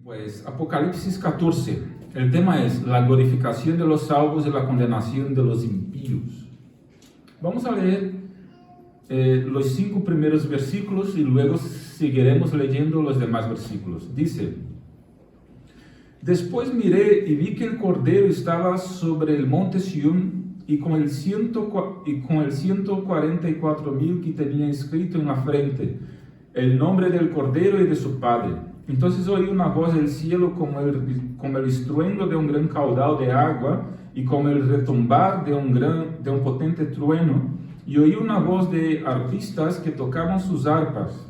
Pues Apocalipsis 14, el tema es la glorificación de los salvos y la condenación de los impíos. Vamos a leer los 5 primeros versículos y luego seguiremos leyendo los demás versículos. Dice: Después miré y vi que el Cordero estaba sobre el monte Sión y con el 144,000 que tenía escrito en la frente el nombre del Cordero y de su Padre. Entonces oí una voz del cielo como el estruendo de un gran caudal de agua y como el retumbar de un potente trueno, y oí una voz de arpistas que tocaban sus arpas.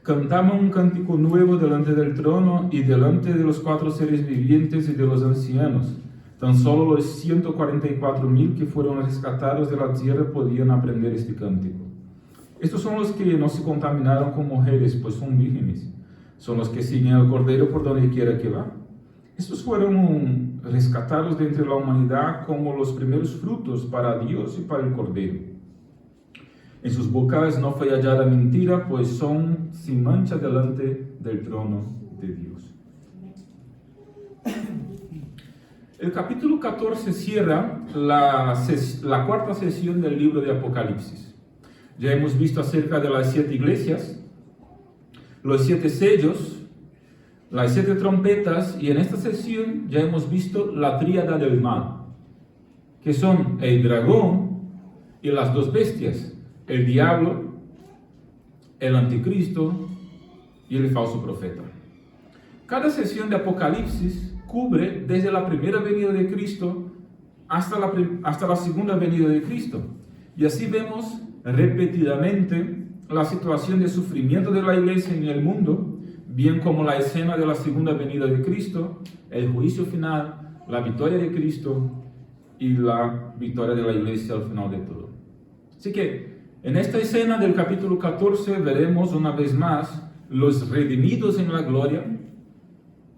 Cantaban un cántico nuevo delante del trono y delante de los 4 seres vivientes y de los ancianos. Tan solo los 144,000 que fueron rescatados de la tierra podían aprender este cántico. Estos son los que no se contaminaron con mujeres, pues son vírgenes. Son los que siguen al Cordero por donde quiera que va. Estos fueron rescatados de entre la humanidad como los primeros frutos para Dios y para el Cordero. En sus bocas no fue hallada mentira, pues son sin mancha delante del trono de Dios. El capítulo 14 cierra la cuarta sesión del libro de Apocalipsis. Ya hemos visto acerca de las 7 iglesias, los 7 sellos, las 7 trompetas, y en esta sesión ya hemos visto la tríada del mal, que son el dragón y las 2 bestias, el diablo, el anticristo y el falso profeta. Cada sesión de Apocalipsis cubre desde la primera venida de Cristo hasta la segunda venida de Cristo, y así vemos repetidamente la situación de sufrimiento de la iglesia en el mundo, bien como la escena de la segunda venida de Cristo, el juicio final, la victoria de Cristo y la victoria de la iglesia al final de todo. Así que en esta escena del capítulo 14 veremos una vez más los redimidos en la gloria,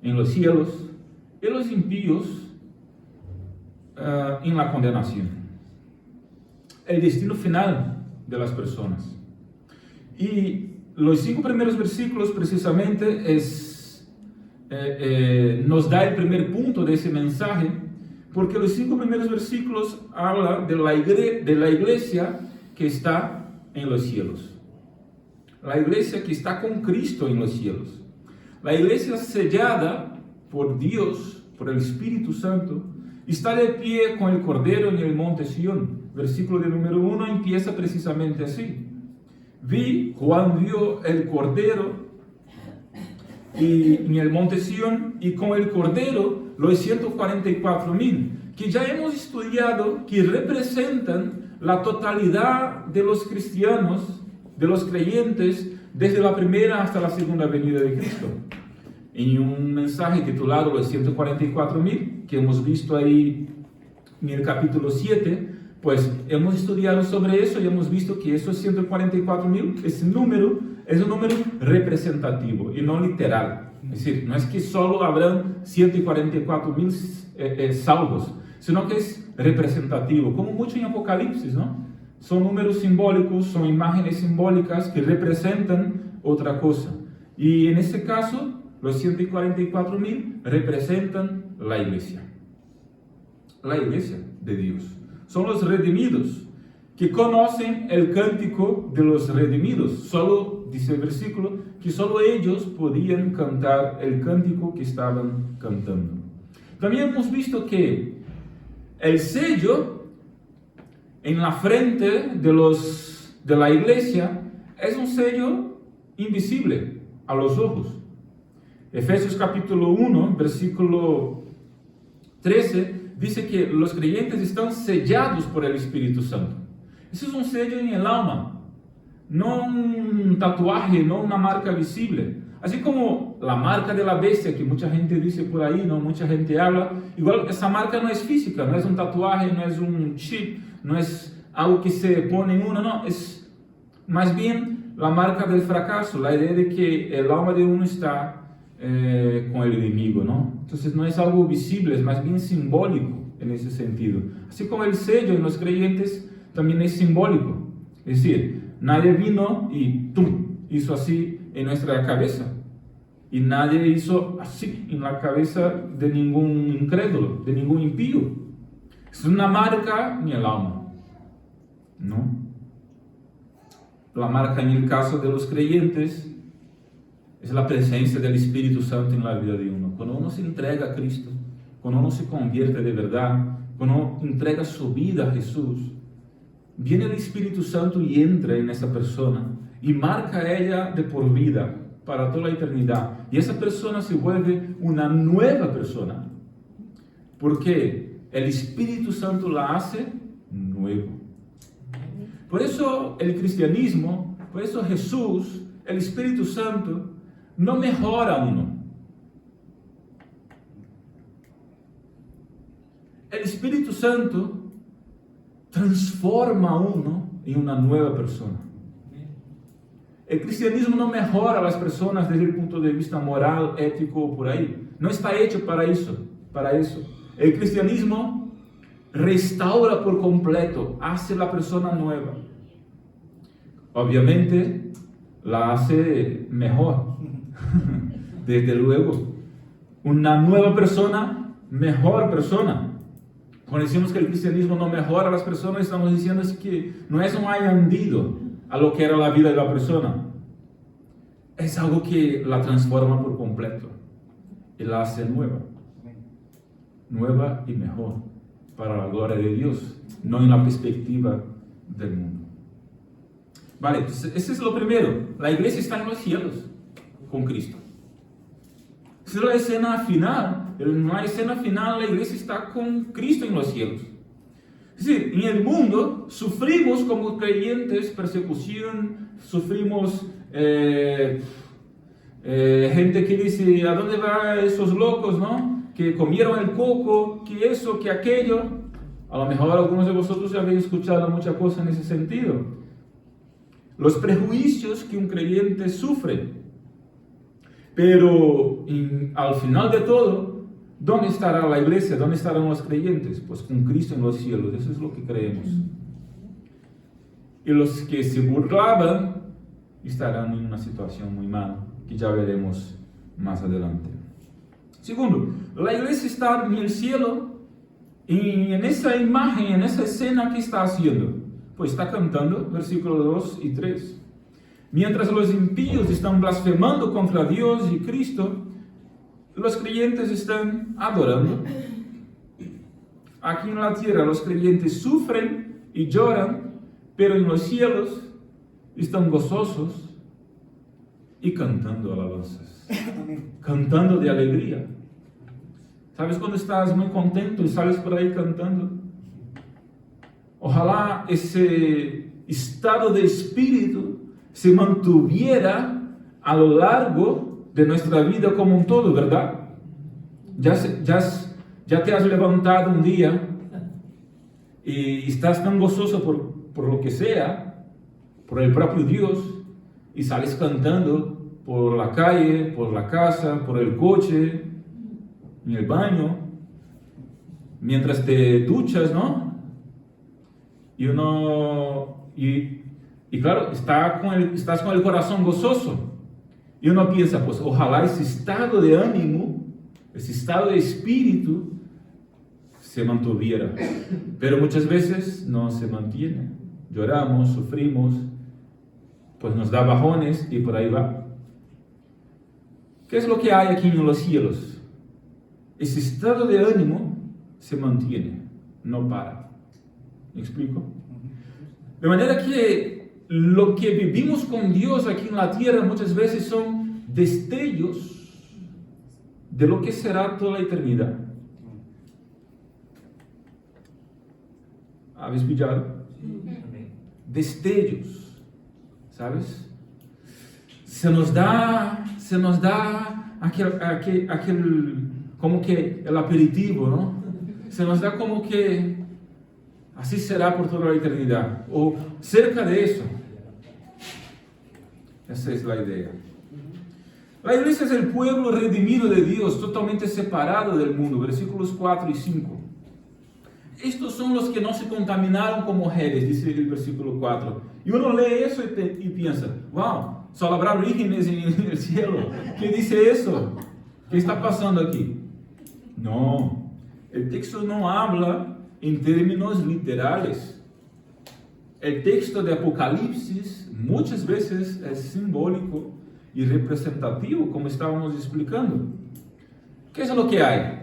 en los cielos, y los impíos en la condenación. El destino final de las personas. Y los 5 primeros versículos precisamente nos da el primer punto de ese mensaje, porque los 5 primeros versículos hablan de la iglesia que está en los cielos. La iglesia que está con Cristo en los cielos. La iglesia sellada por Dios, por el Espíritu Santo, está de pie con el Cordero en el monte Sión. Versículo de número 1 empieza precisamente así. Juan vio el Cordero en el monte Sión y con el Cordero los 144,000, que ya hemos estudiado que representan la totalidad de los cristianos, de los creyentes, desde la primera hasta la segunda venida de Cristo. En un mensaje titulado Los 144,000, que hemos visto ahí en el capítulo 7, pues hemos estudiado sobre eso y hemos visto que esos 144,000, ese número es un número representativo y no literal. Es decir, no es que solo habrán 144,000 salvos, sino que es representativo, como mucho en Apocalipsis, ¿no? Son números simbólicos, son imágenes simbólicas que representan otra cosa. Y en este caso, los 144,000 representan la iglesia de Dios. Son los redimidos, que conocen el cántico de los redimidos. Solo, dice el versículo, que solo ellos podían cantar el cántico que estaban cantando. También hemos visto que el sello en la frente de la iglesia es un sello invisible a los ojos. Efesios capítulo 1, versículo 13, dice que los creyentes están sellados por el Espíritu Santo. Eso es un sello en el alma, no un tatuaje, no una marca visible. Así como la marca de la bestia, que mucha gente dice por ahí, no, mucha gente habla, igual esa marca no es física, no es un tatuaje, no es un chip, no es algo que se pone en uno, no, es más bien la marca del fracaso, la idea de que el alma de uno está con el enemigo, ¿no? Entonces no es algo visible, es más bien simbólico en ese sentido. Así como el sello en los creyentes también es simbólico. Es decir, nadie vino y ¡tum! Hizo así en nuestra cabeza. y nadie hizo así en la cabeza de ningún incrédulo, de ningún impío. Es una marca en el alma, ¿no? La marca en el caso de los creyentes es la presencia del Espíritu Santo en la vida de uno. Cuando uno se entrega a Cristo, cuando uno se convierte de verdad, cuando uno entrega su vida a Jesús, viene el Espíritu Santo y entra en esa persona y marca a ella de por vida, para toda la eternidad. Y esa persona se vuelve una nueva persona, porque el Espíritu Santo la hace nuevo. Por eso el cristianismo, por eso Jesús, el Espíritu Santo, no mejora a uno. El Espíritu Santo transforma a uno en una nueva persona. El cristianismo no mejora a las personas desde el punto de vista moral, ético, por ahí. No está hecho para eso, para eso. El cristianismo restaura por completo, hace la persona nueva. Obviamente, la hace mejor. Desde luego. Una nueva persona, mejor persona. Cuando decimos que el cristianismo no mejora a las personas, estamos diciendo que no es un añadido a lo que era la vida de la persona. Es algo que la transforma por completo y la hace nueva. Nueva y mejor para la gloria de Dios, no en la perspectiva del mundo. Vale, entonces, ese es lo primero. La iglesia está en los cielos con Cristo. Esa es la escena final. En la escena final, la iglesia está con Cristo en los cielos. Es decir, en el mundo sufrimos como creyentes persecución, sufrimos gente que dice, ¿a dónde van esos locos, no? Que comieron el coco, que eso, que aquello. A lo mejor algunos de vosotros ya habéis escuchado muchas cosas en ese sentido. Los prejuicios que un creyente sufre. Pero al final de todo, ¿dónde estará la iglesia? ¿Dónde estarán los creyentes? Pues con Cristo en los cielos. Eso es lo que creemos. Y los que se burlaban estarán en una situación muy mala, que ya veremos más adelante. Segundo, la iglesia está en el cielo y en esa imagen, en esa escena, ¿qué está haciendo? Pues está cantando, versículos 2 y 3. Mientras los impíos están blasfemando contra Dios y Cristo, los creyentes están adorando. Aquí en la tierra los creyentes sufren y lloran, pero en los cielos están gozosos y cantando alabanzas, cantando de alegría. ¿Sabes cuando estás muy contento y sales por ahí cantando? Ojalá ese estado de espíritu se mantuviera a lo largo de nuestra vida como un todo, ¿verdad? Ya te has levantado un día y estás tan gozoso por lo que sea, por el propio Dios, y sales cantando por la calle, por la casa, por el coche, en el baño, mientras te duchas, ¿no? Y claro, estás con el corazón gozoso. Y uno piensa, pues ojalá ese estado de ánimo, ese estado de espíritu se mantuviera. Pero muchas veces no se mantiene. Lloramos, sufrimos, pues nos da bajones y por ahí va. ¿Qué es lo que hay aquí en los cielos? Ese estado de ánimo se mantiene, no para. ¿Me explico? De manera que lo que vivimos con Dios aquí en la tierra muchas veces son destellos de lo que será toda la eternidad. ¿Habéis pillado? Destellos, ¿sabes? Se nos da aquel como que el aperitivo, ¿no? Se nos da como que así será por toda la eternidad, o cerca de eso. Esa es la idea. La iglesia es el pueblo redimido de Dios, totalmente separado del mundo, versículos 4 y 5. Estos son los que no se contaminaron con mujeres, dice el versículo 4. Y uno lee eso y piensa, wow, solo habrá vírgenes en el cielo. ¿Qué dice eso? ¿Qué está pasando aquí? No, el texto no habla en términos literales. El texto de Apocalipsis muchas veces es simbólico y representativo, como estábamos explicando. ¿Qué es lo que hay?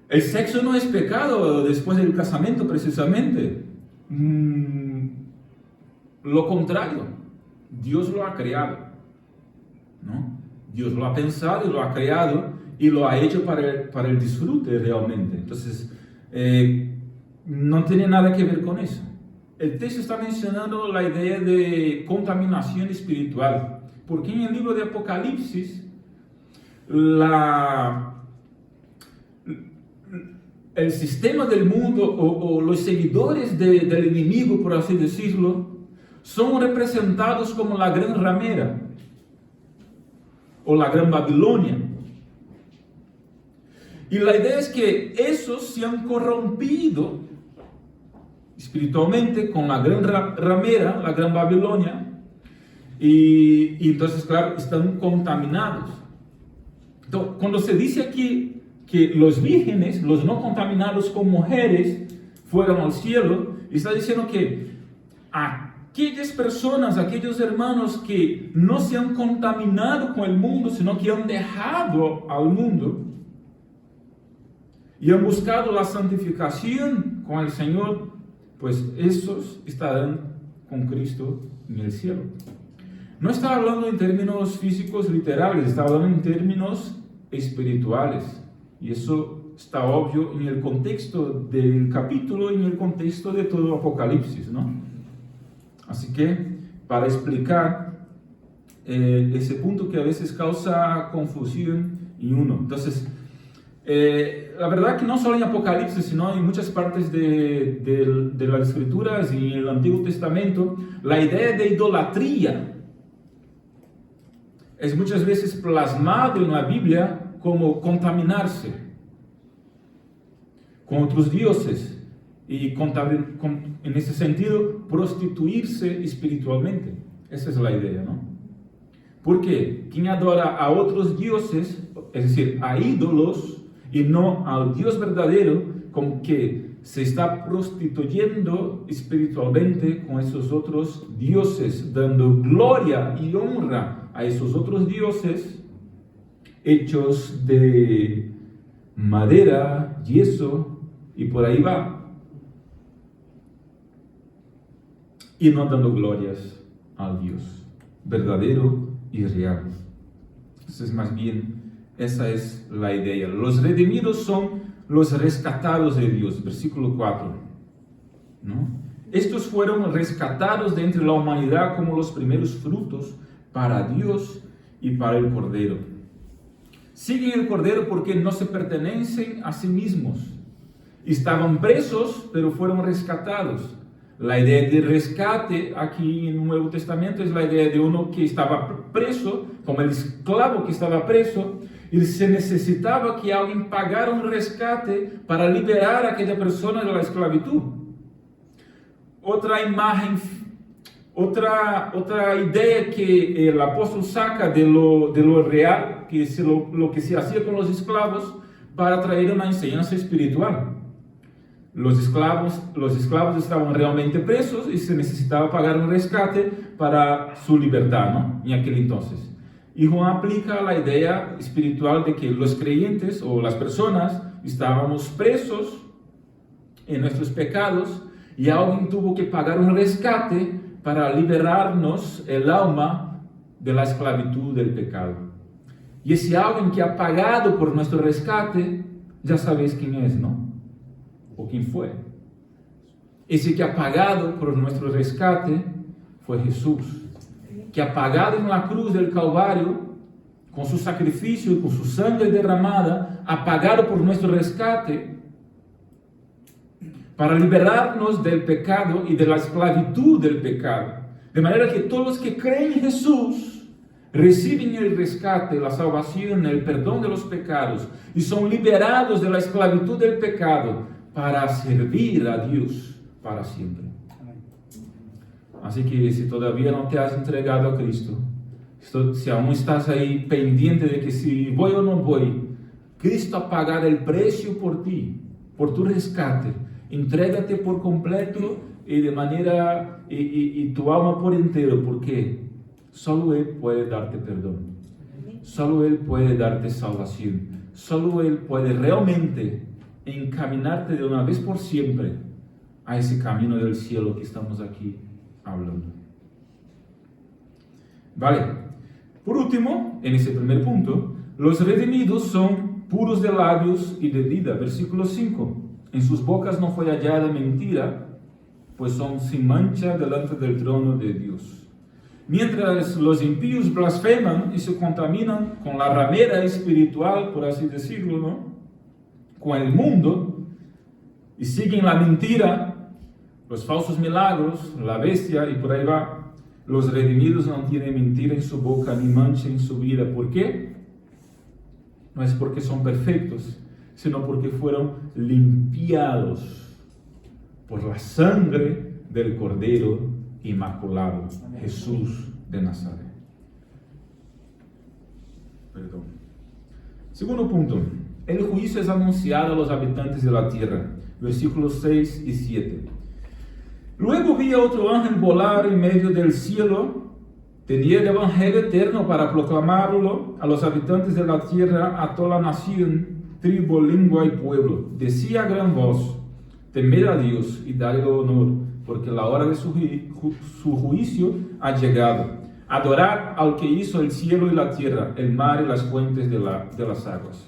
El sexo no es pecado después del casamiento, precisamente. Lo contrario, Dios lo ha creado, ¿no? Dios lo ha pensado y lo ha creado y lo ha hecho para el disfrute realmente. Entonces, no tiene nada que ver con eso. El texto está mencionando la idea de contaminación espiritual, porque en el libro de Apocalipsis, el sistema del mundo o los seguidores del enemigo, por así decirlo, son representados como la gran ramera o la gran Babilonia. Y la idea es que esos se han corrompido espiritualmente con la gran ramera, la gran Babilonia, y entonces, claro, están contaminados. Entonces, cuando se dice aquí que los vírgenes, los no contaminados con mujeres, fueron al cielo, está diciendo que aquellas personas, aquellos hermanos que no se han contaminado con el mundo, sino que han dejado al mundo y han buscado la santificación con el Señor, pues esos estarán con Cristo en el cielo. No está hablando en términos físicos literales, está hablando en términos espirituales. Y eso está obvio en el contexto del capítulo y en el contexto de todo Apocalipsis, ¿no? Así que, para explicar ese punto que a veces causa confusión en uno. Entonces, la verdad que no solo en Apocalipsis, sino en muchas partes de las Escrituras y en el Antiguo Testamento, la idea de idolatría es muchas veces plasmado en la Biblia como contaminarse con otros dioses y en ese sentido prostituirse espiritualmente. Esa es la idea, ¿no? Porque quien adora a otros dioses, es decir, a ídolos y no al Dios verdadero, como que se está prostituyendo espiritualmente con esos otros dioses, dando gloria y honra a esos otros dioses hechos de madera, yeso, y por ahí va. Y no dando glorias al Dios verdadero y real. Entonces, más bien, esa es la idea. Los redimidos son los rescatados de Dios, versículo 4, ¿no? Estos fueron rescatados de entre la humanidad como los primeros frutos para Dios y para el Cordero. Siguen el Cordero porque no se pertenecen a sí mismos. Estaban presos, pero fueron rescatados. La idea de rescate aquí en el Nuevo Testamento es la idea de uno que estaba preso, como el esclavo que estaba preso, y se necesitaba que alguien pagara un rescate para liberar a aquella persona de la esclavitud. Otra imagen, otra idea que el apóstol saca de lo real, que es lo que se hacía con los esclavos, para traer una enseñanza espiritual. Los esclavos estaban realmente presos y se necesitaba pagar un rescate para su libertad, ¿no? En aquel entonces. Y Juan aplica la idea espiritual de que los creyentes o las personas estábamos presos en nuestros pecados y alguien tuvo que pagar un rescate para liberarnos el alma de la esclavitud del pecado. Y ese alguien que ha pagado por nuestro rescate, ya sabéis quién es, ¿no? O quién fue. Ese que ha pagado por nuestro rescate fue Jesús, que ha pagado en la cruz del Calvario, con su sacrificio y con su sangre derramada, ha pagado por nuestro rescate, para liberarnos del pecado y de la esclavitud del pecado. De manera que todos los que creen en Jesús reciben el rescate, la salvación, el perdón de los pecados y son liberados de la esclavitud del pecado para servir a Dios para siempre. Así que si todavía no te has entregado a Cristo, si aún estás ahí pendiente de que si voy o no voy, Cristo ha pagado el precio por ti, por tu rescate. Entrégate por completo y de manera, y tu alma por entero, porque solo Él puede darte perdón. Solo Él puede darte salvación. Solo Él puede realmente encaminarte de una vez por siempre a ese camino del cielo que estamos aquí hablando. Vale. Por último, en ese primer punto, los redimidos son puros de labios y de vida. Versículo 5. En sus bocas no fue hallada mentira, pues son sin mancha delante del trono de Dios. Mientras los impíos blasfeman y se contaminan con la ramera espiritual, por así decirlo, ¿no? Con el mundo, y siguen la mentira, los falsos milagros, la bestia, y por ahí va. Los redimidos no tienen mentira en su boca ni mancha en su vida. ¿Por qué? No es porque son perfectos, sino porque fueron limpiados por la sangre del Cordero Inmaculado, Jesús de Nazaret. Perdón. Segundo punto. El juicio es anunciado a los habitantes de la tierra. Versículos 6 y 7. Luego vi a otro ángel volar en medio del cielo. Tenía el evangelio eterno para proclamarlo a los habitantes de la tierra, a toda la nación, tribu, lengua y pueblo. Decía a gran voz: temed a Dios y dadle honor, porque la hora de su juicio ha llegado. Adorad al que hizo el cielo y la tierra, el mar y las fuentes de las aguas.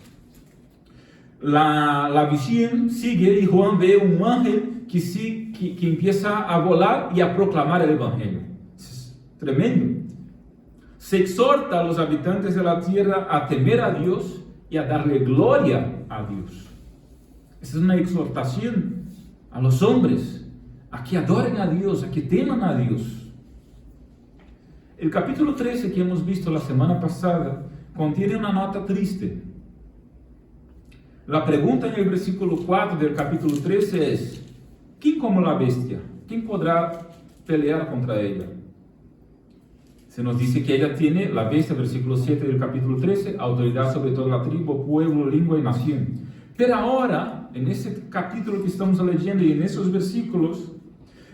La visión sigue y Juan ve un ángel que empieza a volar y a proclamar el evangelio. Es tremendo. Se exhorta a los habitantes de la tierra a temer a Dios y a darle gloria a Dios. Esa es una exhortación a los hombres a que adoren a Dios, a que teman a Dios. El capítulo 13 que hemos visto la semana pasada contiene una nota triste. La pregunta en el versículo 4 del capítulo 13 es: ¿quién como la bestia? ¿Quién podrá pelear contra ella? Se nos dice que ella tiene, la bestia, versículo 7 del capítulo 13, autoridad sobre toda la tribu, pueblo, lengua y nación. Pero ahora, en ese capítulo que estamos leyendo y en esos versículos,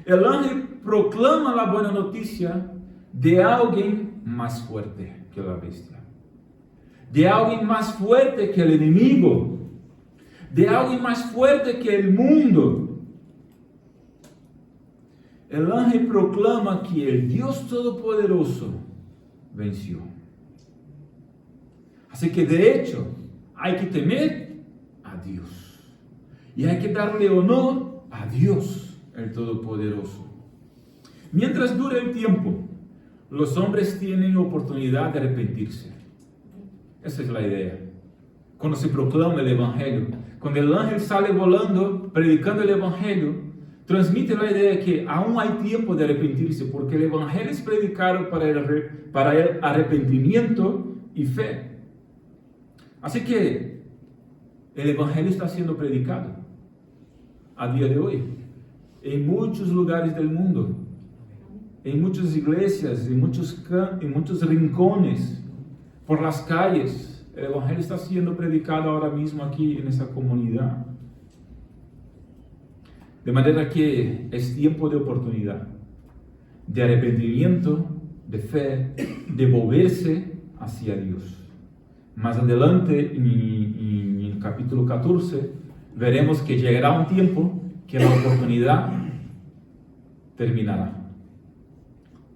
el ángel proclama la buena noticia de alguien más fuerte que la bestia, de alguien más fuerte que el enemigo, de alguien más fuerte que el mundo. El ángel proclama que el Dios Todopoderoso venció. Así que de hecho hay que temer a Dios y hay que darle honor a Dios, el Todopoderoso. Mientras dure el tiempo, los hombres tienen oportunidad de arrepentirse. Esa es la idea. Cuando se proclama el Evangelio, cuando el ángel sale volando, predicando el Evangelio, transmite la idea de que aún hay tiempo de arrepentirse, porque el Evangelio es predicado para el arrepentimiento y fe. Así que el Evangelio está siendo predicado a día de hoy, en muchos lugares del mundo, en muchas iglesias, en muchos rincones, por las calles. El Evangelio está siendo predicado ahora mismo aquí en esta comunidad. De manera que es tiempo de oportunidad, de arrepentimiento, de fe, de volverse hacia Dios. Más adelante, en el capítulo 14, veremos que llegará un tiempo que la oportunidad terminará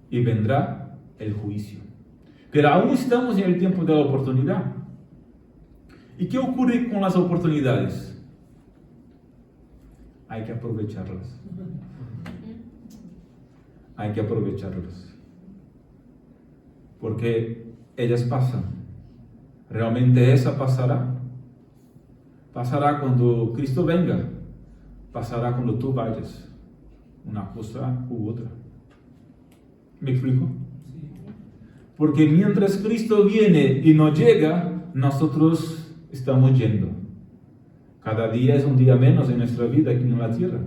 y vendrá el juicio. Pero aún estamos en el tiempo de la oportunidad. ¿Y qué ocurre con las oportunidades? Hay que aprovecharlas. Hay que aprovecharlas. Porque ellas pasan. Realmente esa pasará. Pasará cuando Cristo venga. Pasará cuando tú vayas. Una cosa u otra. ¿Me explico? Porque mientras Cristo viene y no llega, nosotros estamos yendo. Cada día es un día menos en nuestra vida aquí en la tierra.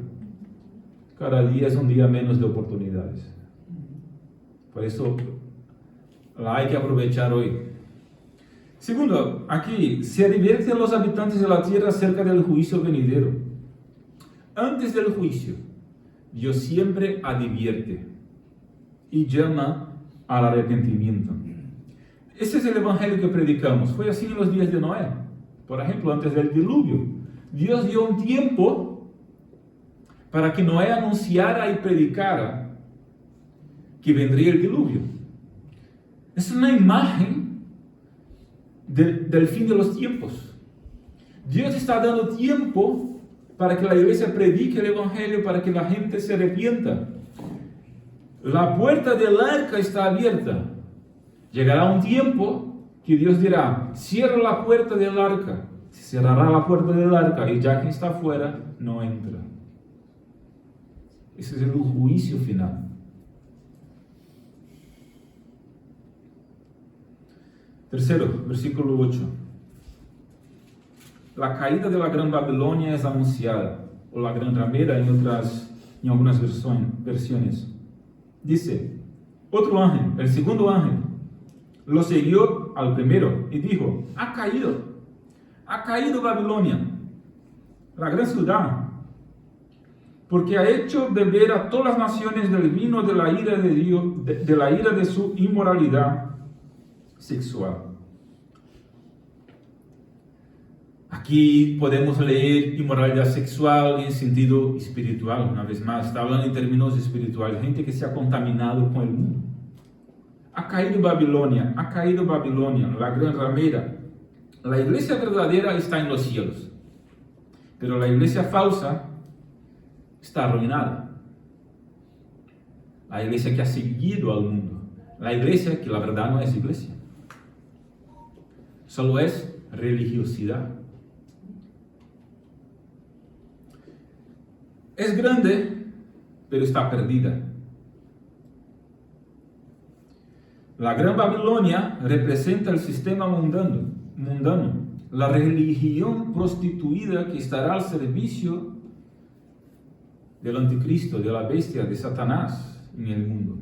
Cada día es un día menos de oportunidades. Por eso la hay que aprovechar hoy. Segundo, aquí se advierte a los habitantes de la tierra acerca del juicio venidero. Antes del juicio, Dios siempre advierte y llama al arrepentimiento. Ese es el evangelio que predicamos. Fue así en los días de Noé. Por ejemplo, antes del diluvio, Dios dio un tiempo para que Noé anunciara y predicara que vendría el diluvio. Es una imagen del fin de los tiempos. Dios está dando tiempo para que la iglesia predique el evangelio, para que la gente se arrepienta. La puerta del arca está abierta. Llegará un tiempo que Dios dirá: cierra la puerta del arca. Se cerrará la puerta del arca y ya quien está afuera no entra. Ese es el juicio final. Tercero, versículo 8. La caída de la Gran Babilonia es anunciada, o la Gran Ramera en algunas versiones. Dice, otro ángel, el segundo ángel, lo siguió al primero y dijo: ha caído Babilonia, la gran ciudad, porque ha hecho beber a todas las naciones del vino de la ira de Dios, de la ira de su inmoralidad sexual. Aquí podemos leer inmoralidad sexual en sentido espiritual, una vez más, está hablando en términos espirituales, gente que se ha contaminado con el mundo. Ha caído Babilonia, la gran ramera. La iglesia verdadera está en los cielos, pero la iglesia falsa está arruinada. La iglesia que ha seguido al mundo, la iglesia que la verdad no es iglesia, solo es religiosidad. Es grande, pero está perdida. La Gran Babilonia representa el sistema mundano, la religión prostituida que estará al servicio del anticristo, de la bestia, de Satanás en el mundo.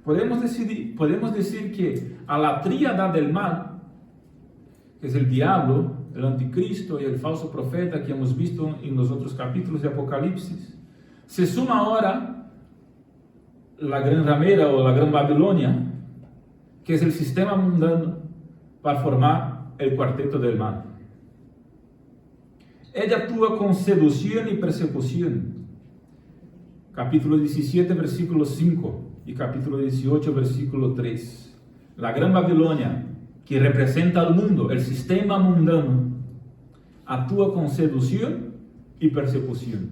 Podemos decir que a la tríada del mal, que es el diablo, el anticristo y el falso profeta que hemos visto en los otros capítulos de Apocalipsis, se suma ahora la gran ramera o la Gran Babilonia, que es el sistema mundano, para formar el cuarteto del mal. Ella actúa con seducción y persecución. Capítulo 17, versículo 5 y capítulo 18, versículo 3. La Gran Babilonia, que representa al mundo, el sistema mundano, actúa con seducción y persecución.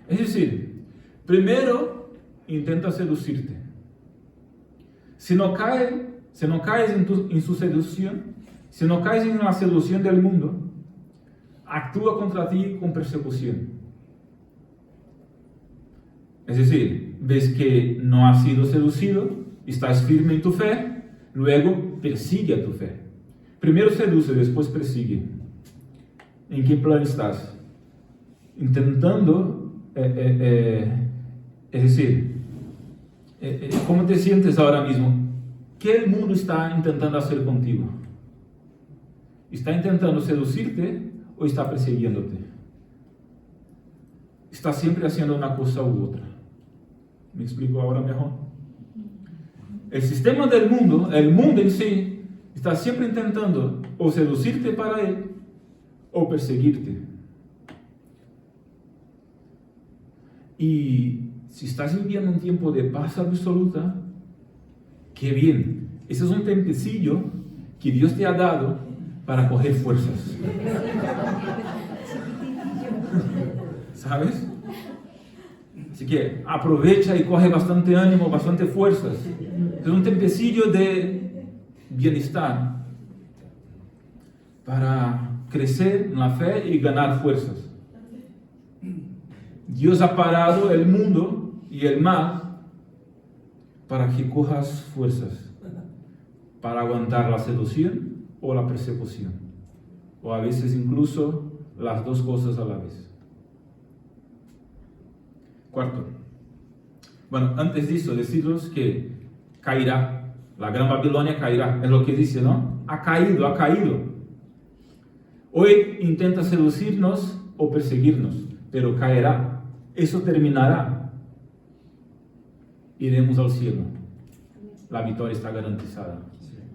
Es decir, primero intenta seducirte. Si no caes en su seducción, si no caes en la seducción del mundo, actúa contra ti con persecución. Es decir, ves que no has sido seducido, estás firme en tu fe, luego persigue a tu fe. Primero seduce, después persigue. ¿En qué plan estás? Intentando, es decir, ¿cómo te sientes ahora mismo? ¿Qué el mundo está intentando hacer contigo? ¿Está intentando seducirte o está persiguiéndote? Está siempre haciendo una cosa u otra. ¿Me explico ahora mejor? El sistema del mundo, el mundo en sí, está siempre intentando o seducirte para él o perseguirte. Y si estás viviendo un tiempo de paz absoluta, qué bien. Ese es un tempecillo que Dios te ha dado para coger fuerzas. ¿Sabes? Así que aprovecha y coge bastante ánimo, bastante fuerzas. Es un tempecillo de bienestar para crecer en la fe y ganar fuerzas. Dios ha parado el mundo y el mal para que cojas fuerzas, para aguantar la seducción o la persecución, o a veces incluso las dos cosas a la vez. Cuarto, bueno, antes de eso, deciros que caerá. La gran Babilonia caerá. Es lo que dice, ¿no? Ha caído, ha caído. Hoy intenta seducirnos o perseguirnos, pero caerá. Eso terminará. Iremos al cielo. La victoria está garantizada.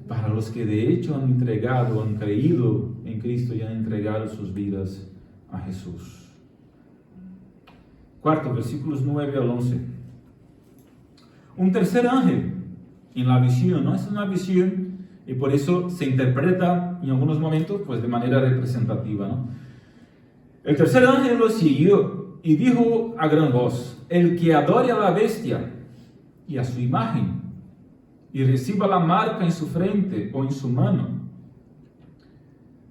Para los que de hecho han entregado, han creído en Cristo y han entregado sus vidas a Jesús. Cuarto, versículos 9 al 11. Un tercer ángel en la visión, ¿no? Es una visión y por eso se interpreta en algunos momentos pues de manera representativa, ¿no? El tercer ángel lo siguió y dijo a gran voz: el que adore a la bestia y a su imagen y reciba la marca en su frente o en su mano,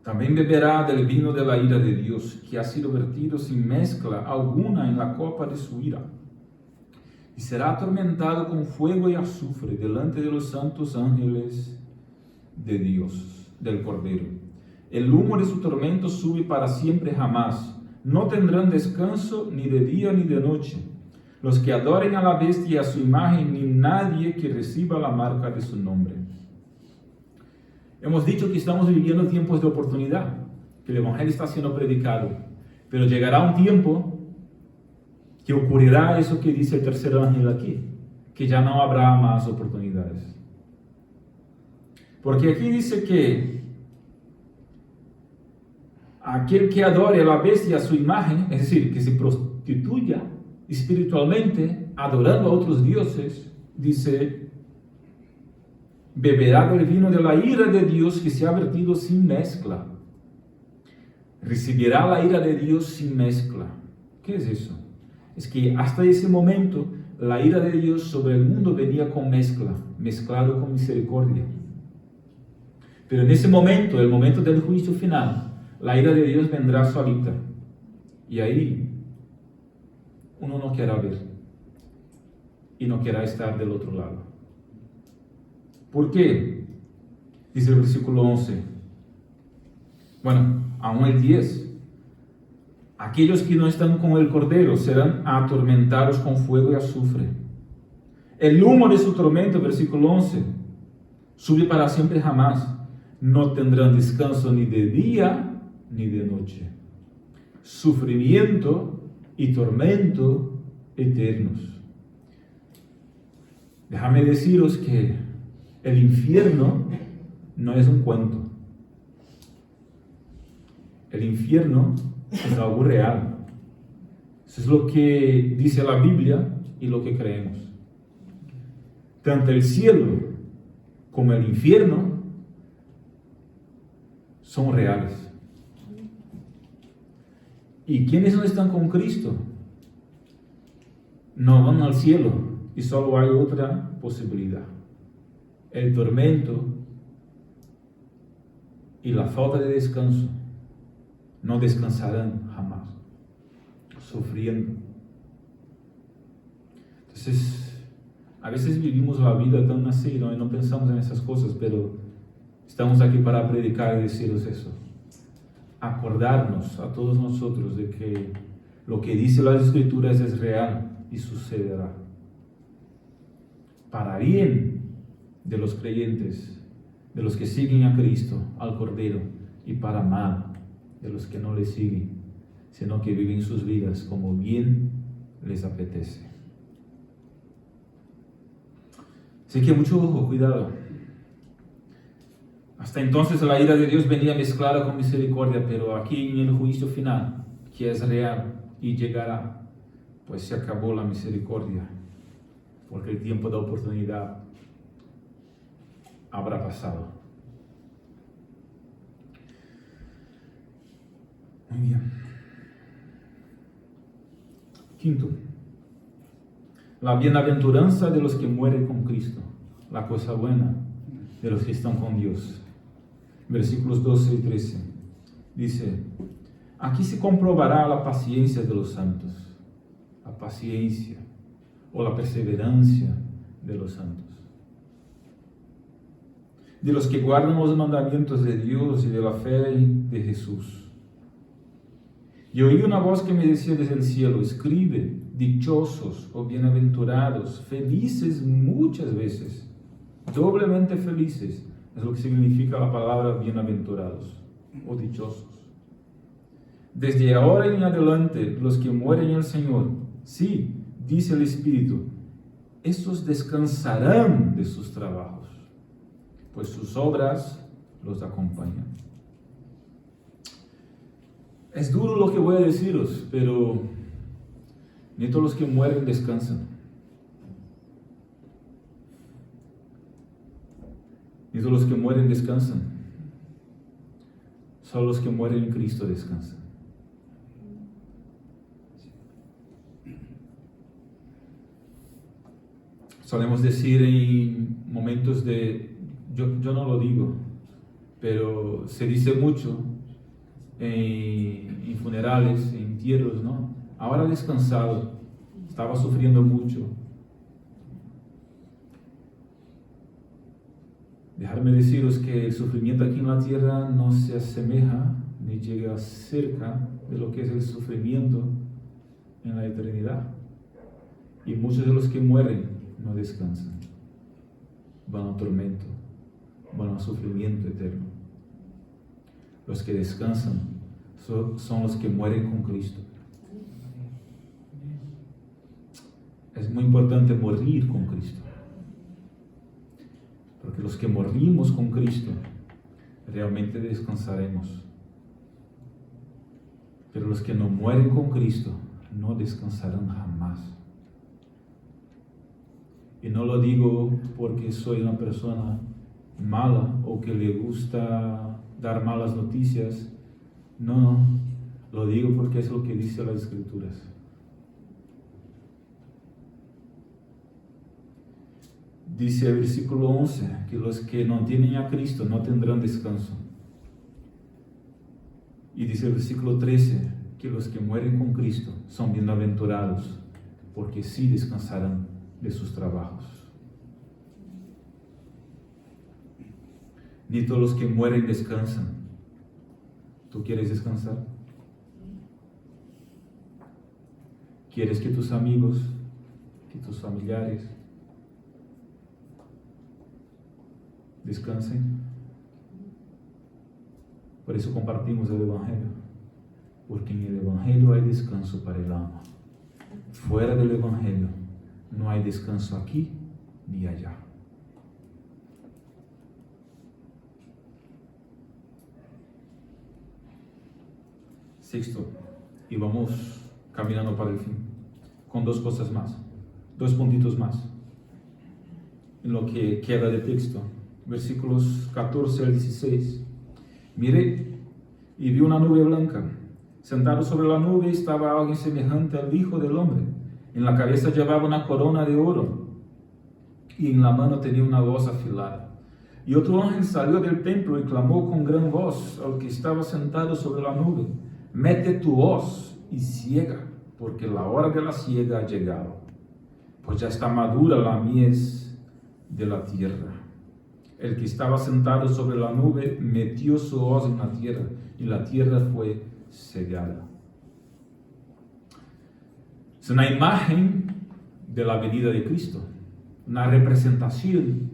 también beberá del vino de la ira de Dios, que ha sido vertido sin mezcla alguna en la copa de su ira. Y será atormentado con fuego y azufre delante de los santos ángeles de Dios, del Cordero. El humo de su tormento sube para siempre jamás. No tendrán descanso ni de día ni de noche los que adoren a la bestia y a su imagen, ni nadie que reciba la marca de su nombre. Hemos dicho que estamos viviendo tiempos de oportunidad, que el Evangelio está siendo predicado, pero llegará un tiempo que ocurrirá eso que dice el tercer ángel aquí, que ya no habrá más oportunidades. Porque aquí dice que aquel que adore a la bestia y a su imagen, es decir, que se prostituya espiritualmente, adorando a otros dioses, dice, beberá del vino de la ira de Dios que se ha vertido sin mezcla. Recibirá la ira de Dios sin mezcla. ¿Qué es eso? Es que hasta ese momento la ira de Dios sobre el mundo venía con mezcla, mezclado con misericordia. Pero en ese momento, el momento del juicio final, la ira de Dios vendrá solita. Y ahí uno no querrá ver y no querrá estar del otro lado. ¿Por qué? Dice el versículo 11. Bueno, aún el 10. Aquellos que no están con el Cordero serán atormentados con fuego y azufre. El humo de su tormento, versículo 11, sube para siempre jamás. No tendrán descanso ni de día ni de noche. Sufrimiento y tormento eternos. Déjame deciros que el infierno no es un cuento. El infierno es algo real. Eso es lo que dice la Biblia y lo que creemos. Tanto el cielo como el infierno son reales. ¿Y quienes no están con Cristo? No van al cielo y solo hay otra posibilidad. El tormento y la falta de descanso. No descansarán jamás, sufriendo. Entonces, a veces vivimos la vida tan así, ¿no? Y no pensamos en esas cosas, pero estamos aquí para predicar y deciros eso. Acordarnos a todos nosotros de que lo que dice las Escrituras es real y sucederá. Para bien de los creyentes, de los que siguen a Cristo, al Cordero, y para mal de los que no le siguen, sino que viven sus vidas como bien les apetece. Así que mucho ojo, cuidado. Hasta entonces la ira de Dios venía mezclada con misericordia, pero aquí en el juicio final, que es real y llegará, pues se acabó la misericordia, porque el tiempo de oportunidad habrá pasado. Muy bien. Quinto, la bienaventuranza de los que mueren con Cristo, la cosa buena de los que están con Dios. Versículos 12 y 13. Dice, aquí se comprobará la paciencia de los santos, la paciencia o la perseverancia de los santos, de los que guardan los mandamientos de Dios y de la fe de Jesús. Y oí una voz que me decía desde el cielo, escribe, dichosos o bienaventurados, felices muchas veces doblemente felices, es lo que significa la palabra bienaventurados o dichosos. Desde ahora en adelante, los que mueren en el Señor, sí, dice el Espíritu, estos descansarán de sus trabajos, pues sus obras los acompañan. Es duro lo que voy a deciros, pero ni todos los que mueren descansan. Ni todos los que mueren descansan. Solo los que mueren en Cristo descansan. Solemos decir en momentos yo no lo digo, pero se dice mucho en funerales, en entierros, ¿no? Ahora descansado, estaba sufriendo mucho. Dejadme deciros que el sufrimiento aquí en la tierra no se asemeja ni llega cerca de lo que es el sufrimiento en la eternidad. Y muchos de los que mueren no descansan, van a tormento, van a sufrimiento eterno. Los que descansan son los que mueren con Cristo. Es muy importante morir con Cristo, porque los que morimos con Cristo realmente descansaremos. Pero los que no mueren con Cristo no descansarán jamás. Y no lo digo porque soy una persona mala o que le gusta dar malas noticias. No, lo digo porque es lo que dice las Escrituras. Dice el versículo 11 que los que no tienen a Cristo no tendrán descanso. Y dice el versículo 13 que los que mueren con Cristo son bienaventurados porque sí descansarán de sus trabajos. Ni todos los que mueren descansan. ¿Tú quieres descansar? ¿Quieres que tus amigos, que tus familiares descansen? Por eso compartimos el Evangelio, porque en el Evangelio hay descanso para el alma. Fuera del Evangelio no hay descanso aquí ni allá. Sexto, y vamos caminando para el fin, con dos cosas más, dos puntitos más, en lo que queda de texto, versículos 14 al 16. Miré y vi una nube blanca. Sentado sobre la nube estaba alguien semejante al Hijo del Hombre. En la cabeza llevaba una corona de oro y en la mano tenía una hoz afilada. Y otro ángel salió del templo y clamó con gran voz al que estaba sentado sobre la nube: mete tu hoz y ciega, porque la hora de la siega ha llegado, pues ya está madura la mies de la tierra. El que estaba sentado sobre la nube metió su hoz en la tierra, y la tierra fue cegada. Es una imagen de la venida de Cristo, una representación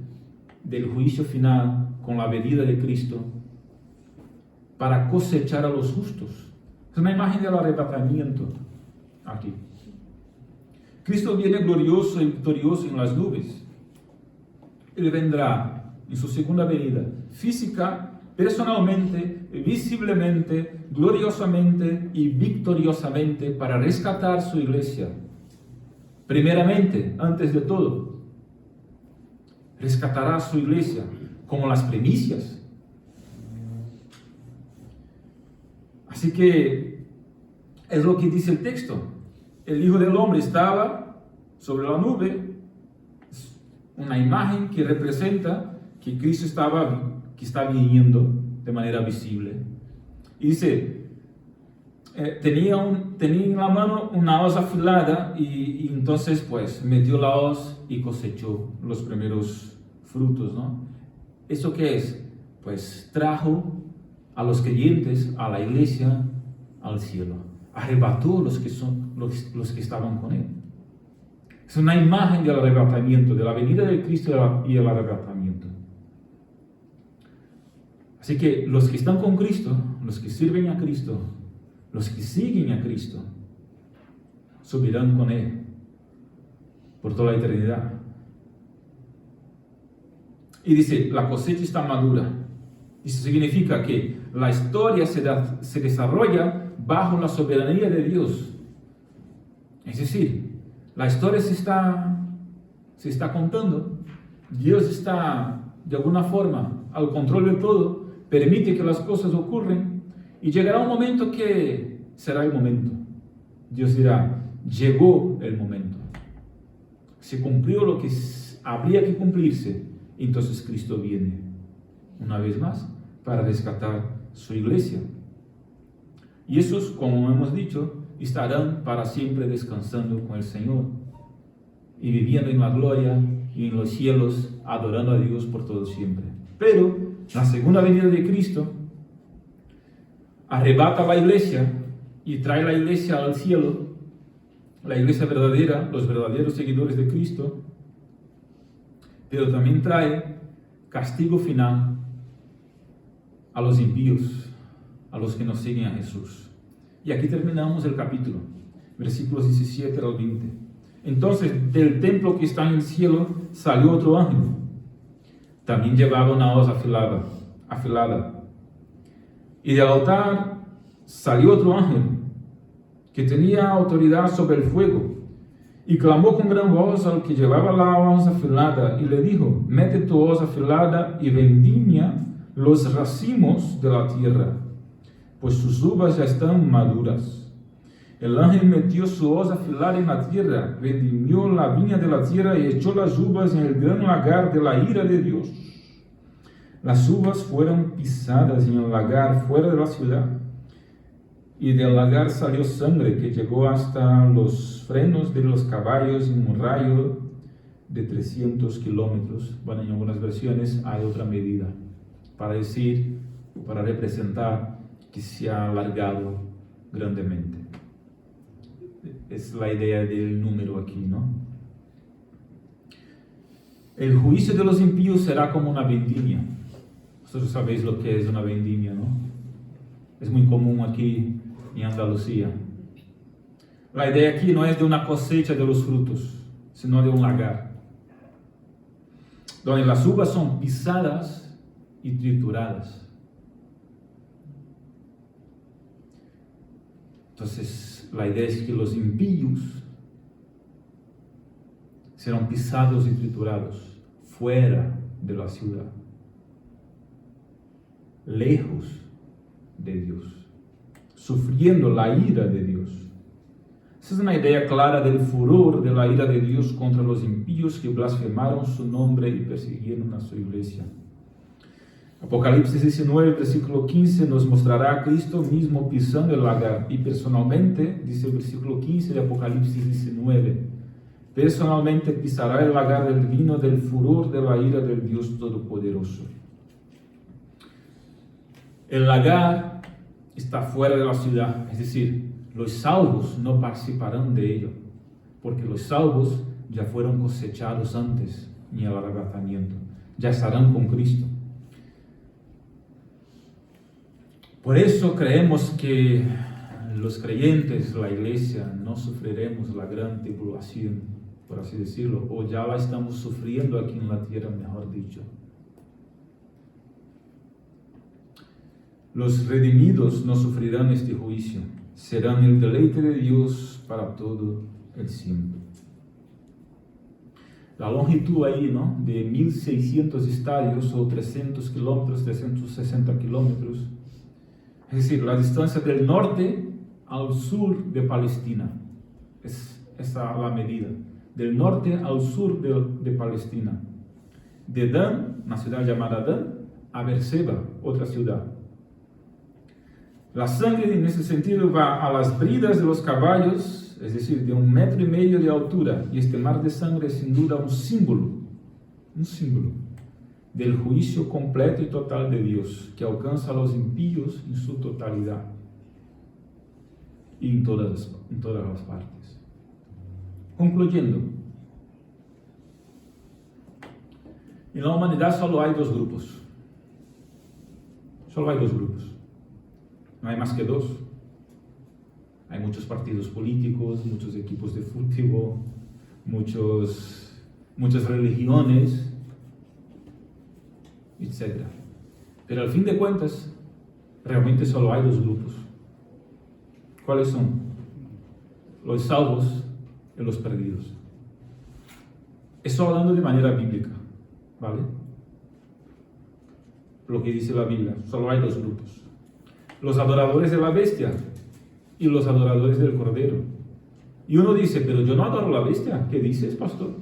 del juicio final con la venida de Cristo para cosechar a los justos. Es una imagen del arrebatamiento aquí. Cristo viene glorioso y victorioso en las nubes. Él vendrá en su segunda venida, física, personalmente, visiblemente, gloriosamente y victoriosamente para rescatar su iglesia. Primeramente, antes de todo, rescatará su iglesia como las primicias. Así que es lo que dice el texto. El Hijo del Hombre estaba sobre la nube, una imagen que representa que Cristo está viniendo de manera visible. Y dice, tenía en la mano una hoz afilada y entonces pues metió la hoz y cosechó los primeros frutos, ¿no? ¿Eso qué es? Pues trajo a los creyentes, a la iglesia, al cielo. Arrebató los que estaban con él. Es una imagen del arrebatamiento, de la venida de Cristo y el arrebatamiento. Así que los que están con Cristo, los que sirven a Cristo, los que siguen a Cristo, subirán con Él por toda la eternidad. Y dice, la cosecha está madura. Eso significa que la historia se desarrolla bajo la soberanía de Dios. Es decir, la historia se está contando. Dios está, de alguna forma, al control de todo, permite que las cosas ocurran y llegará un momento que será el momento. Dios dirá, llegó el momento. Se cumplió lo que habría que cumplirse, entonces Cristo viene una vez más para rescatar su iglesia. Y esos, como hemos dicho, estarán para siempre descansando con el Señor y viviendo en la gloria y en los cielos, adorando a Dios por todo siempre. Pero la segunda venida de Cristo arrebata la iglesia y trae la iglesia al cielo, la iglesia verdadera, los verdaderos seguidores de Cristo, pero también trae castigo final a los impíos, a los que no siguen a Jesús. Y aquí terminamos el capítulo, versículos 17 al 20. Entonces, del templo que está en el cielo salió otro ángel. También llevaba una hoz afilada. Y del altar salió otro ángel que tenía autoridad sobre el fuego. Y clamó con gran voz al que llevaba la hoz afilada y le dijo, mete tu hoz afilada y vendimia los racimos de la tierra, pues sus uvas ya están maduras. El ángel metió su hoz afilada en la tierra, vendimió la viña de la tierra y echó las uvas en el gran lagar de la ira de Dios. Las uvas fueron pisadas en el lagar fuera de la ciudad, y del lagar salió sangre que llegó hasta los frenos de los caballos en un rayo de 300 kilómetros. Bueno, en algunas versiones hay otra medida para decir, para representar que se ha alargado grandemente. Es la idea del número aquí, ¿no? El juicio de los impíos será como una vendimia. Vosotros sabéis lo que es una vendimia, ¿no? Es muy común aquí en Andalucía. La idea aquí no es de una cosecha de los frutos, sino de un lagar, donde las uvas son pisadas y trituradas. Entonces, la idea es que los impíos serán pisados y triturados fuera de la ciudad, lejos de Dios, sufriendo la ira de Dios. Esa es una idea clara del furor de la ira de Dios contra los impíos que blasfemaron su nombre y persiguieron a su iglesia. Apocalipsis 19, versículo 15 nos mostrará a Cristo mismo pisando el lagar, y personalmente, dice el versículo 15 de Apocalipsis 19, personalmente pisará el lagar del vino del furor de la ira del Dios Todopoderoso. El lagar está fuera de la ciudad, es decir, los salvos no participarán de ello, porque los salvos ya fueron cosechados antes en el arrebatamiento, ya estarán con Cristo. Por eso creemos que los creyentes, la iglesia, no sufriremos la gran tribulación, por así decirlo, o ya la estamos sufriendo aquí en la tierra, mejor dicho. Los redimidos no sufrirán este juicio, serán el deleite de Dios para todo el siempre. La longitud ahí, ¿no?, de 1600 estadios o 300 kilómetros, 360 kilómetros, es decir, la distancia del norte al sur de Palestina, es esa la medida, del norte al sur de Palestina, de Dan, una ciudad llamada Dan, a Beerseba, otra ciudad. La sangre en ese sentido va a las bridas de los caballos, es decir, de 1,5 metros de altura, y este mar de sangre es sin duda un símbolo del juicio completo y total de Dios, que alcanza a los impíos en su totalidad y en todas las partes. Concluyendo, En la humanidad solo hay dos grupos. Solo hay dos grupos. No hay más que dos. Hay muchos partidos políticos, muchos equipos de fútbol, muchas religiones, etc. Pero al fin de cuentas, realmente solo hay dos grupos. ¿Cuáles son? Los salvos y los perdidos. Estoy hablando de manera bíblica, ¿vale? Lo que dice la Biblia, solo hay dos grupos. Los adoradores de la bestia y los adoradores del Cordero. Y uno dice, pero yo no adoro la bestia. ¿Qué dices, pastor?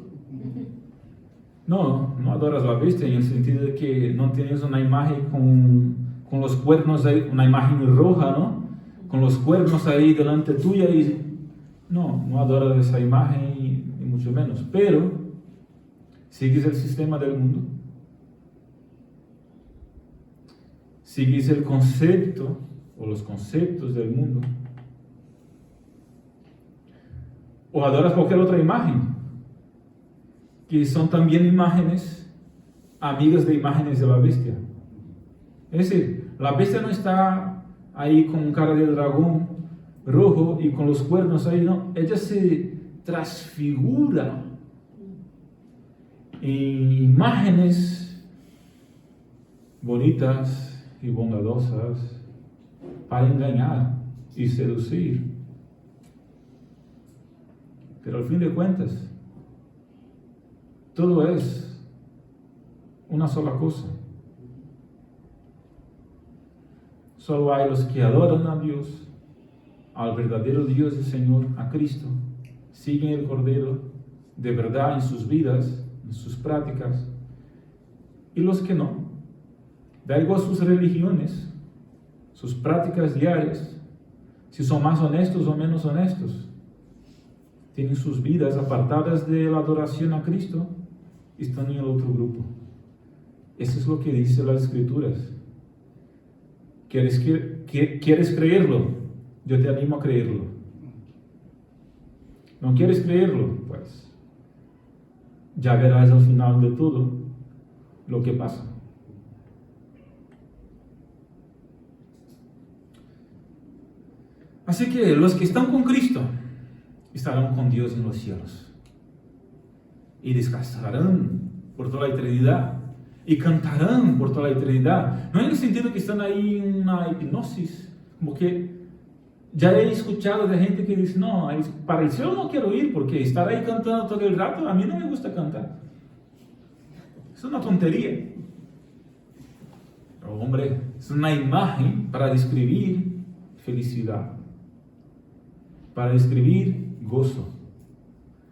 No adoras la bestia en el sentido de que no tienes una imagen con los cuernos ahí, una imagen roja, ¿no? Con los cuernos ahí delante tuya y no adoras esa imagen ni mucho menos. Pero sigues el sistema del mundo. Sigues el concepto o los conceptos del mundo. O adoras cualquier otra imagen, que son también imágenes amigas de imágenes de la bestia. Es decir, la bestia no está ahí con cara de dragón rojo y con los cuernos ahí, no. Ella se transfigura en imágenes bonitas y bondadosas para engañar y seducir. Pero al fin de cuentas, todo es una sola cosa. Solo hay los que adoran a Dios, al verdadero Dios y Señor, a Cristo, siguen el Cordero de verdad en sus vidas, en sus prácticas, y los que no. Da igual sus religiones, sus prácticas diarias, si son más honestos o menos honestos. Tienen sus vidas apartadas de la adoración a Cristo, están en el otro grupo. Eso es lo que dice las Escrituras. ¿Quieres creerlo? Yo te animo a creerlo. ¿No quieres creerlo? Pues ya verás al final de todo lo que pasa. Así que los que están con Cristo estarán con Dios en los cielos y descansarán por toda la eternidad y cantarán por toda la eternidad. No en el sentido que están ahí en una hipnosis, como que ya he escuchado de gente que dice, no, para el cielo no quiero ir porque estar ahí cantando todo el rato, a mí no me gusta cantar. Es una tontería. Pero hombre, es una imagen para describir felicidad, para describir gozo.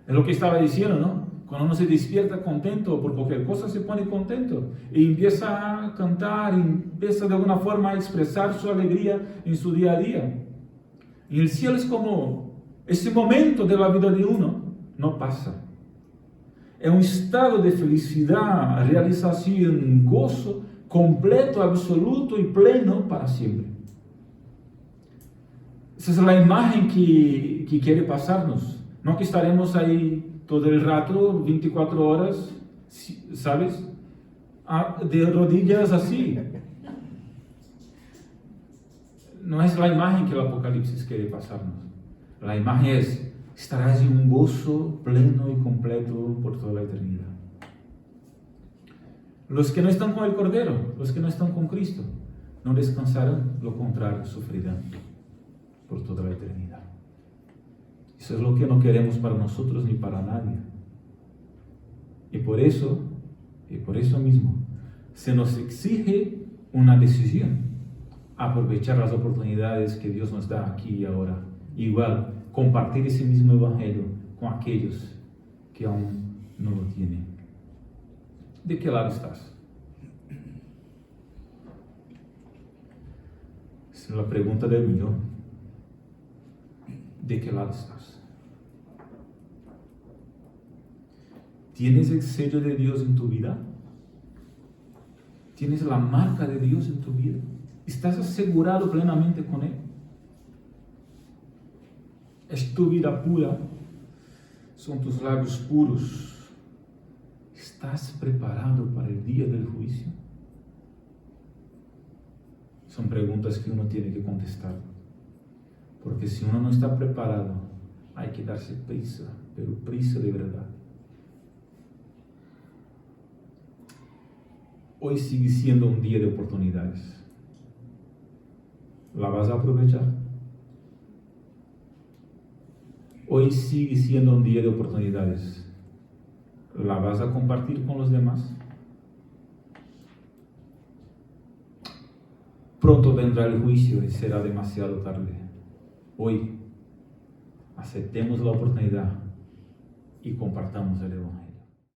Es lo que estaba diciendo, ¿no? Cuando uno se despierta contento por cualquier cosa, se pone contento y empieza a cantar, y empieza de alguna forma a expresar su alegría en su día a día. Y el cielo es como ese momento de la vida de uno, no pasa. Es un estado de felicidad, realización, gozo completo, absoluto y pleno para siempre. Esa es la imagen que quiere pasarnos. No que estaremos ahí todo el rato, 24 horas, ¿sabes? De rodillas así. No es la imagen que el Apocalipsis quiere pasarnos. La imagen es, estarás en un gozo pleno y completo por toda la eternidad. Los que no están con el Cordero, los que no están con Cristo, no descansarán, lo contrario, sufrirán por toda la eternidad. Eso es lo que no queremos para nosotros ni para nadie. Y por eso mismo, se nos exige una decisión. Aprovechar las oportunidades que Dios nos da aquí y ahora. Igual, compartir ese mismo evangelio con aquellos que aún no lo tienen. ¿De qué lado estás? Esa es la pregunta del millón. ¿De qué lado estás? ¿Tienes el sello de Dios en tu vida? ¿Tienes la marca de Dios en tu vida? ¿Estás asegurado plenamente con Él? ¿Es tu vida pura? ¿Son tus labios puros? ¿Estás preparado para el día del juicio? Son preguntas que uno tiene que contestar. Porque si uno no está preparado, hay que darse prisa, pero prisa de verdad. Hoy sigue siendo un día de oportunidades. ¿La vas a aprovechar? Hoy sigue siendo un día de oportunidades. ¿La vas a compartir con los demás? Pronto vendrá el juicio y será demasiado tarde. Hoy, aceptemos la oportunidad y compartamos el Evangelio.